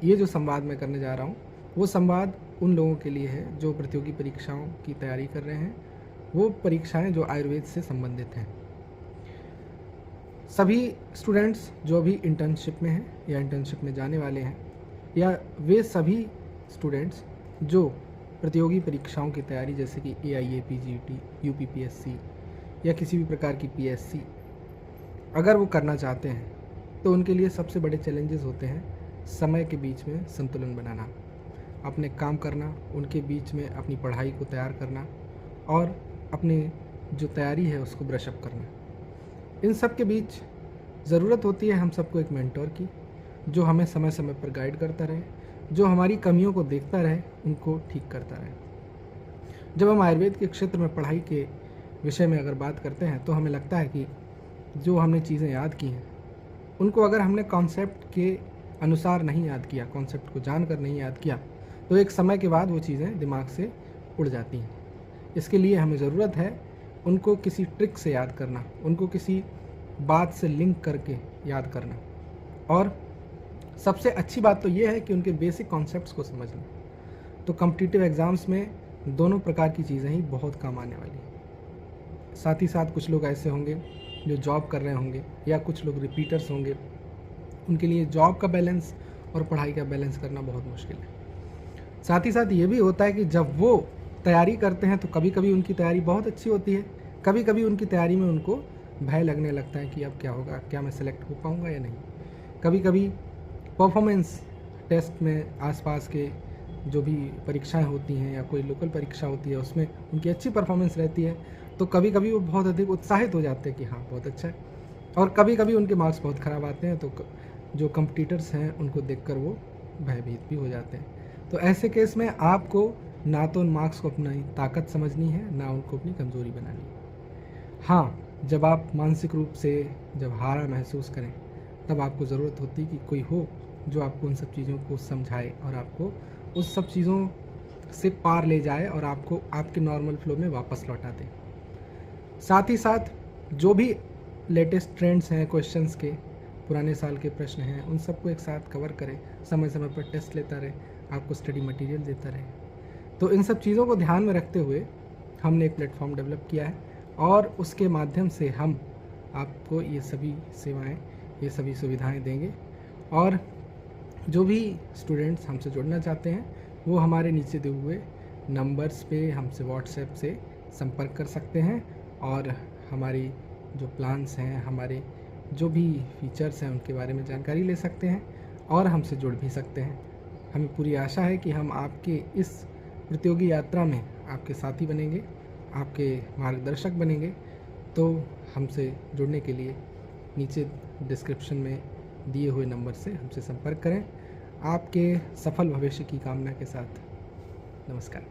ये जो संवाद मैं करने जा रहा हूँ वो संवाद उन लोगों के लिए है जो प्रतियोगी परीक्षाओं की तैयारी कर रहे हैं, वो परीक्षाएं जो आयुर्वेद से संबंधित हैं। सभी स्टूडेंट्स जो अभी इंटर्नशिप में हैं या इंटर्नशिप में जाने वाले हैं, या वे सभी स्टूडेंट्स जो प्रतियोगी परीक्षाओं की तैयारी जैसे कि AIA, PGT, UPPSC या किसी भी प्रकार की PSC अगर वो करना चाहते हैं तो उनके लिए सबसे बड़े चैलेंजेस होते हैं समय के बीच में संतुलन बनाना, अपने काम करना, उनके बीच में अपनी पढ़ाई को तैयार करना और अपने जो तैयारी है उसको ब्रशअप करना। इन सब के बीच ज़रूरत होती है हम सबको एक मेंटोर की, जो हमें समय समय पर गाइड करता रहे, जो हमारी कमियों को देखता रहे, उनको ठीक करता रहे। जब हम आयुर्वेद के क्षेत्र में पढ़ाई के विषय में अगर बात करते हैं तो हमें लगता है कि जो हमने चीज़ें याद की हैं उनको अगर हमने कॉन्सेप्ट के अनुसार नहीं याद किया, कॉन्सेप्ट को जानकर नहीं याद किया, तो एक समय के बाद वो चीज़ें दिमाग से उड़ जाती हैं। इसके लिए हमें ज़रूरत है उनको किसी ट्रिक से याद करना, उनको किसी बात से लिंक करके याद करना, और सबसे अच्छी बात तो ये है कि उनके बेसिक कॉन्सेप्ट्स को समझना। तो कॉम्पिटिटिव एग्ज़ाम्स में दोनों प्रकार की चीज़ें ही बहुत काम आने वाली हैं। साथ ही साथ कुछ लोग ऐसे होंगे जो जॉब कर रहे होंगे या कुछ लोग रिपीटर्स होंगे, उनके लिए जॉब का बैलेंस और पढ़ाई का बैलेंस करना बहुत मुश्किल है। साथ ही साथ ये भी होता है कि जब वो तैयारी करते हैं तो कभी कभी उनकी तैयारी बहुत अच्छी होती है, कभी कभी उनकी तैयारी में उनको भय लगने लगता है कि अब क्या होगा, क्या मैं सेलेक्ट हो पाऊँगा या नहीं। कभी कभी परफॉर्मेंस टेस्ट में आसपास के जो भी परीक्षाएं होती हैं या कोई लोकल परीक्षा होती है उसमें उनकी अच्छी परफॉर्मेंस रहती है, तो कभी कभी वो बहुत अधिक उत्साहित हो जाते हैं कि हाँ बहुत अच्छा है, और कभी कभी उनके मार्क्स बहुत ख़राब आते हैं तो जो कंपटीटर्स हैं उनको देखकर वो भयभीत भी हो जाते हैं। तो ऐसे केस में आपको ना तो उन मार्क्स को अपनी ताकत समझनी है, ना उनको अपनी कमज़ोरी बनानी है। हाँ, जब आप मानसिक रूप से जब हारा महसूस करें तब आपको ज़रूरत होती है कि कोई हो जो आपको उन सब चीज़ों को समझाए और आपको उस सब चीज़ों से पार ले जाए और आपको आपके नॉर्मल फ्लो में वापस लौटा दे। साथ ही साथ जो भी लेटेस्ट ट्रेंड्स हैं क्वेश्चंस के, पुराने साल के प्रश्न हैं, उन सबको एक साथ कवर करें, समय समय पर टेस्ट लेता रहे, आपको स्टडी मटेरियल देता रहे। तो इन सब चीज़ों को ध्यान में रखते हुए हमने एक प्लेटफॉर्म डेवलप किया है और उसके माध्यम से हम आपको ये सभी सेवाएं, ये सभी सुविधाएं देंगे। और जो भी स्टूडेंट्स हमसे जुड़ना चाहते हैं वो हमारे नीचे दिए हुए नंबर्स पे हमसे व्हाट्सएप से संपर्क कर सकते हैं और हमारी जो प्लान्स हैं, हमारे जो भी फीचर्स हैं उनके बारे में जानकारी ले सकते हैं और हमसे जुड़ भी सकते हैं। हमें पूरी आशा है कि हम आपके इस प्रतियोगी यात्रा में आपके साथी बनेंगे, आपके मार्गदर्शक बनेंगे। तो हमसे जुड़ने के लिए नीचे डिस्क्रिप्शन में दिए हुए नंबर से हमसे संपर्क करें। आपके सफल भविष्य की कामना के साथ, नमस्कार।